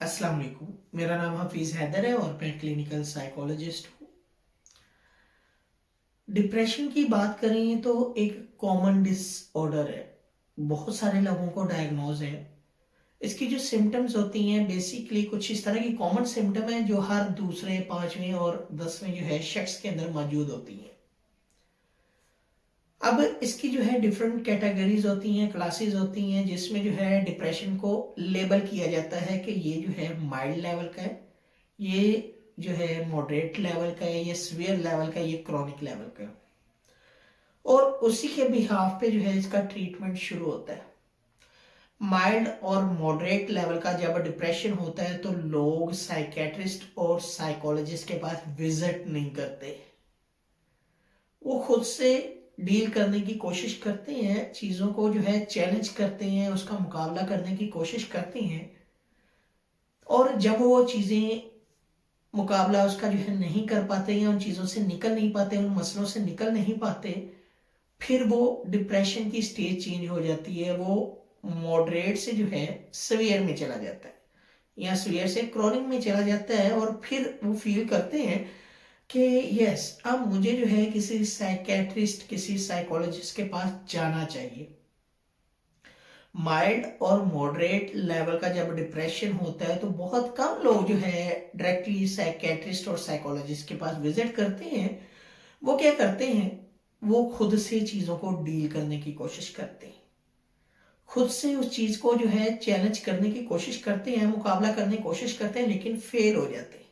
अस्सलाम वालेकुम। मेरा नाम हफीज़ हैदर है और मैं क्लिनिकल साइकोलॉजिस्ट हूँ। डिप्रेशन की बात करें तो एक कॉमन डिसऑर्डर है। बहुत सारे लोगों को डायग्नोज है। इसकी जो सिम्टम्स होती हैं बेसिकली कुछ इस तरह की कॉमन सिम्टम है जो हर दूसरे, पांचवें और 10वें जो है शख्स के अंदर मौजूद होती हैं। अब इसकी जो है डिफरेंट कैटेगरीज होती हैं, क्लासेस होती हैं, जिसमें जो है डिप्रेशन को लेबल किया जाता है कि ये जो है माइल्ड लेवल का है, ये जो है मॉडरेट लेवल का है, ये सीवियर लेवल का है, ये क्रॉनिक लेवल का है। और उसी के बिहाफ पे जो है इसका ट्रीटमेंट शुरू होता है। माइल्ड और मॉडरेट लेवल का जब डिप्रेशन होता है तो लोग साइकेट्रिस्ट और साइकोलॉजिस्ट के पास विजिट नहीं करते। वो खुद से डील करने की कोशिश करते हैं, चीज़ों को जो है चैलेंज करते हैं, उसका मुकाबला करने की कोशिश करते हैं। और जब वो चीज़ें मुकाबला उसका जो है नहीं कर पाते या उन चीज़ों से निकल नहीं पाते, उन मसलों से निकल नहीं पाते, फिर वो डिप्रेशन की स्टेज चेंज हो जाती है। वो मॉडरेट से जो है सीवियर में चला जाता है या सीवियर से क्रॉनिक में चला जाता है। और फिर वो फील करते हैं कि यस, अब मुझे जो है किसी साइकेट्रिस्ट, किसी साइकोलॉजिस्ट के पास जाना चाहिए। माइल्ड और मॉडरेट लेवल का जब डिप्रेशन होता है तो बहुत कम लोग जो है डायरेक्टली साइकेट्रिस्ट और साइकोलॉजिस्ट के पास विजिट करते हैं। वो क्या करते हैं, वो खुद से चीज़ों को डील करने की कोशिश करते हैं, खुद से उस चीज़ को जो है चैलेंज करने की कोशिश करते हैं, मुकाबला करने की कोशिश करते हैं, लेकिन फेल हो जाते हैं,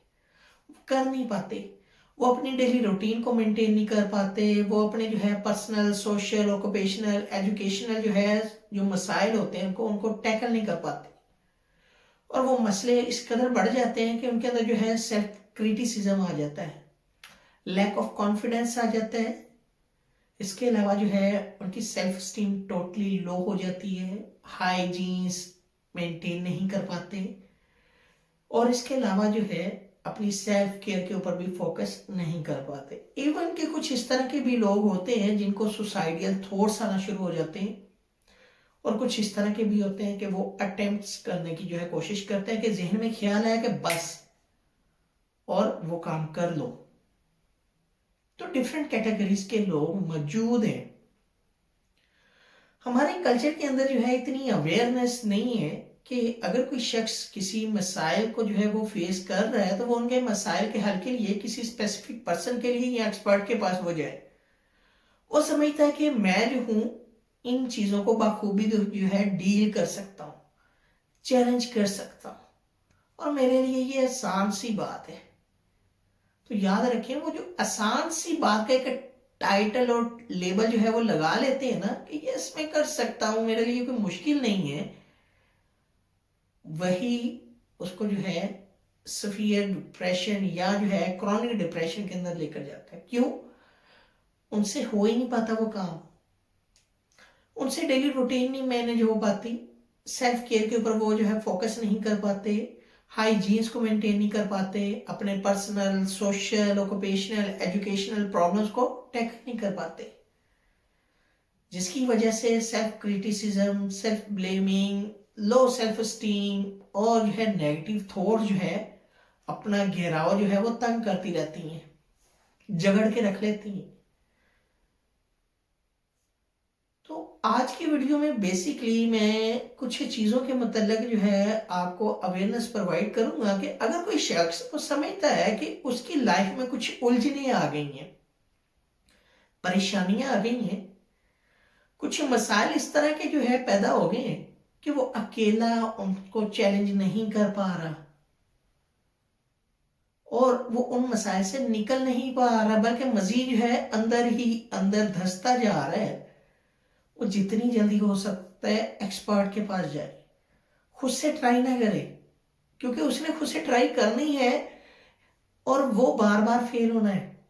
कर नहीं पाते। वो अपनी डेली रूटीन को मेंटेन नहीं कर पाते। वो अपने जो है पर्सनल, सोशल, ऑक्यूपेशनल, एजुकेशनल जो है जो मसाइल होते हैं उनको उनको टैकल नहीं कर पाते। और वो मसले इस कदर बढ़ जाते हैं कि उनके अंदर जो है सेल्फ क्रिटिसिज्म आ जाता है, लैक ऑफ कॉन्फिडेंस आ जाता है। इसके अलावा जो है उनकी सेल्फ स्टीम टोटली लो हो जाती है, हाइजीन्स मेंटेन नहीं कर पाते। और इसके अलावा जो है अपनी सेल्फ केयर के ऊपर भी फोकस नहीं कर पाते। इवन के कुछ इस तरह के भी लोग होते हैं जिनको सुसाइडियल थॉट्स आना शुरू हो जाते हैं। और कुछ इस तरह के भी होते हैं कि वो अटेम्प्ट्स करने की जो है कोशिश करते हैं, कि जहन में ख्याल है कि बस और वो काम कर लो। तो डिफरेंट कैटेगरीज के लोग मौजूद हैं। हमारे कल्चर के अंदर जो है इतनी अवेयरनेस नहीं है कि अगर कोई शख्स किसी मसाइल को जो है वो फेस कर रहा है तो वो उनके मसाइल के हल के लिए किसी स्पेसिफिक पर्सन के लिए या एक्सपर्ट के पास वो जाए। वो समझता है कि मैं जो हूं इन चीजों को बखूबी जो है डील कर सकता हूं, चैलेंज कर सकता हूं, और मेरे लिए ये आसान सी बात है। तो याद रखें, वो जो आसान सी बात का एक टाइटल और लेबल जो है वो लगा लेते हैं ना कि यस मैं कर सकता हूं, मेरे लिए कोई मुश्किल नहीं है, वही उसको जो है सफियर डिप्रेशन या जो है क्रॉनिक डिप्रेशन के अंदर लेकर जाता है। क्यों? उनसे हो ही नहीं पाता वो काम, उनसे डेली रूटीन नहीं मैनेज हो पाती, सेल्फ केयर के ऊपर वो जो है फोकस नहीं कर पाते, हाइजीन्स को मेंटेन नहीं कर पाते, अपने personal, social, occupational, educational problems को टैकल नहीं कर पाते, जिसकी वजह से self criticism, self blaming, low self esteem और जो है नेगेटिव थॉट जो है अपना घेराव जो है वो तंग करती रहती हैं, जगड़ के रख लेती हैं। तो आज की वीडियो में बेसिकली मैं कुछ चीज़ों के मतलब जो है आपको अवेयरनेस प्रोवाइड करूंगा कि अगर कोई शख्स वो समझता है कि उसकी लाइफ में कुछ उलझनें आ गई हैं, परेशानियां आ गई हैं, कुछ मसाइल इस तरह के जो है पैदा हो गए हैं कि वो अकेला उनको चैलेंज नहीं कर पा रहा और वो उन मसाइल से निकल नहीं पा रहा, बल्कि मजीद जो है अंदर ही अंदर धंसता जा रहा है, वो जितनी जल्दी हो सकता है एक्सपर्ट के पास जाए, खुद से ट्राई ना करे, क्योंकि उसने खुद से ट्राई करनी है और वो बार बार फेल होना है।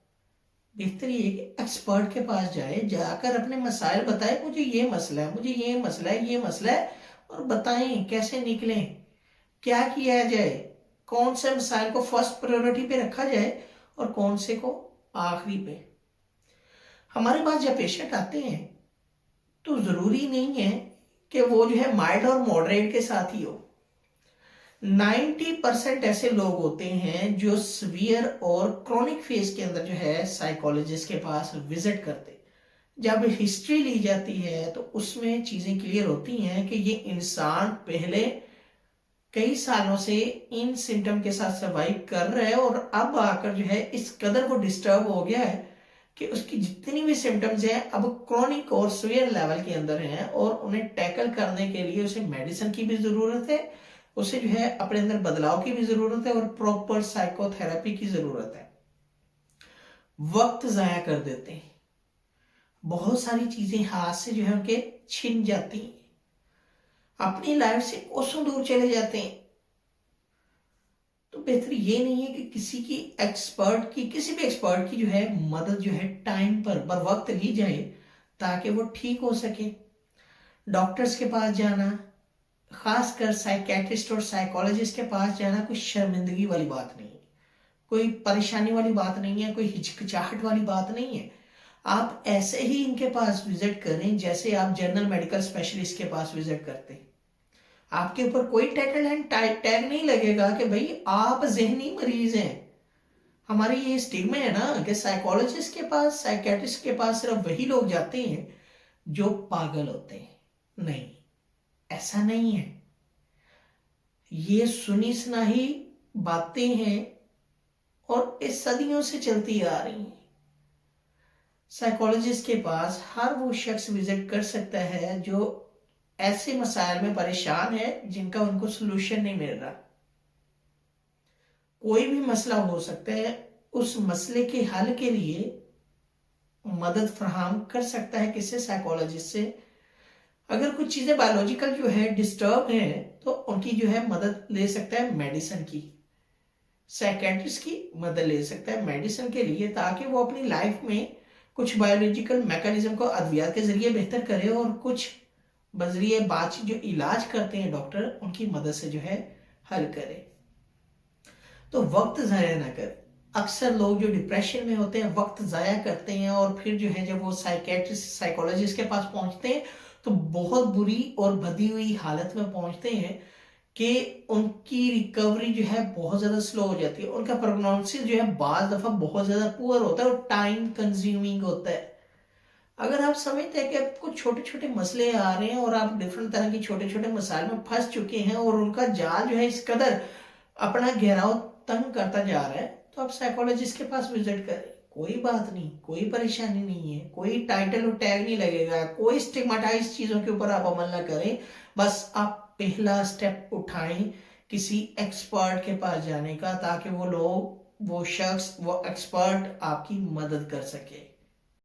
बेहतर ये कि एक्सपर्ट के पास जाए, जाकर अपने मसाइल बताए, मुझे ये मसला है, मुझे ये मसला है, ये मसला है, और बताएं कैसे निकलें, क्या किया जाए, कौन से मसाइल को फर्स्ट प्रायोरिटी पे रखा जाए और कौन से को आखिरी पे। हमारे पास जब पेशेंट आते हैं तो जरूरी नहीं है कि वो जो है माइल्ड और मॉडरेट के साथ ही हो। 90% ऐसे लोग होते हैं जो सीवियर और क्रॉनिक फेज के अंदर जो है साइकोलॉजिस्ट के पास विजिट करते हैं। जब हिस्ट्री ली जाती है तो उसमें चीजें क्लियर होती हैं कि ये इंसान पहले कई सालों से इन सिम्टम के साथ सर्वाइव कर रहा है और अब आकर जो है इस कदर वो डिस्टर्ब हो गया है कि उसकी जितनी भी सिम्टम्स हैं अब क्रॉनिक और सीवियर लेवल के अंदर हैं और उन्हें टैकल करने के लिए उसे मेडिसिन की भी जरूरत है, उसे जो है अपने अंदर बदलाव की भी जरूरत है और प्रॉपर साइकोथेरेपी की जरूरत है। वक्त जाया कर देते हैं, बहुत सारी चीजें हाथ से जो है उनके छिन जाती हैं, अपनी लाइफ से कोसों दूर चले जाते हैं। तो बेहतर ये नहीं है कि किसी भी एक्सपर्ट की जो है मदद जो है टाइम पर वक्त ली जाए ताकि वो ठीक हो सके। डॉक्टर्स के पास जाना, खासकर साइकेट्रिस्ट और साइकोलॉजिस्ट के पास जाना कोई शर्मिंदगी वाली बात नहीं है, कोई परेशानी वाली बात नहीं है, कोई हिचकिचाहट वाली बात नहीं है। आप ऐसे ही इनके पास विजिट करें जैसे आप जनरल मेडिकल स्पेशलिस्ट के पास विजिट करते हैं। आपके ऊपर कोई टैग नहीं लगेगा कि भाई आप जहनी मरीज हैं। हमारी ये स्टिग्मा है ना कि साइकोलॉजिस्ट के पास, साइकेट्रिस्ट के पास सिर्फ वही लोग जाते हैं जो पागल होते हैं। नहीं, ऐसा नहीं है। ये सुनी सुनाई बातें हैं और इस सदियों से चलती आ रही हैं। साइकोलॉजिस्ट के पास हर वो शख्स विजिट कर सकता है जो ऐसे मसाइल में परेशान है जिनका उनको सोल्यूशन नहीं मिल रहा। कोई भी मसला हो सकता है, उस मसले के हल के लिए मदद फराहम कर सकता है किससे? साइकोलॉजिस्ट से। अगर कुछ चीजें बायोलॉजिकल जो है डिस्टर्ब है तो उनकी जो है मदद ले सकता है मेडिसिन की, साइकेट्रिस्ट की मदद ले सकता है मेडिसिन के लिए, ताकि वो अपनी लाइफ में कुछ बायोलॉजिकल मैकेनिज्म को अद्वियात के जरिए बेहतर करे और कुछ बजरिए बातचीत जो इलाज करते हैं डॉक्टर, उनकी मदद से जो है हल करे। तो वक्त जाया ना करें। अक्सर लोग जो डिप्रेशन में होते हैं वक्त जाया करते हैं और फिर जो है जब वो साइकेट्रिस्ट साइकोलॉजिस्ट के पास पहुंचते हैं तो बहुत बुरी और बदी हुई हालत में पहुंचते हैं कि उनकी रिकवरी जो है बहुत ज्यादा स्लो हो जाती है। उनका प्रोग्नोसिस जो है बाज दफा बहुत ज्यादा पुअर होता है और टाइम कंज्यूमिंग होता है। अगर आप समझते हैं कि आपको छोटे छोटे मसले आ रहे हैं और आप डिफरेंट तरह के छोटे छोटे मसाइल में फंस चुके हैं और उनका जाल जो है इस कदर अपना घेराव तंग करता जा रहा है, तो आप साइकोलॉजिस्ट के पास विजिट करें। कोई बात नहीं, कोई परेशानी नहीं है, कोई टाइटल और टैग नहीं लगेगा, कोई स्टिग्मेटाइज चीजों के ऊपर आप अमल ना करें। बस आप पहला स्टेप उठाएं किसी एक्सपर्ट के पास जाने का, ताकि वो लोग, वो शख्स, वो एक्सपर्ट आपकी मदद कर सके।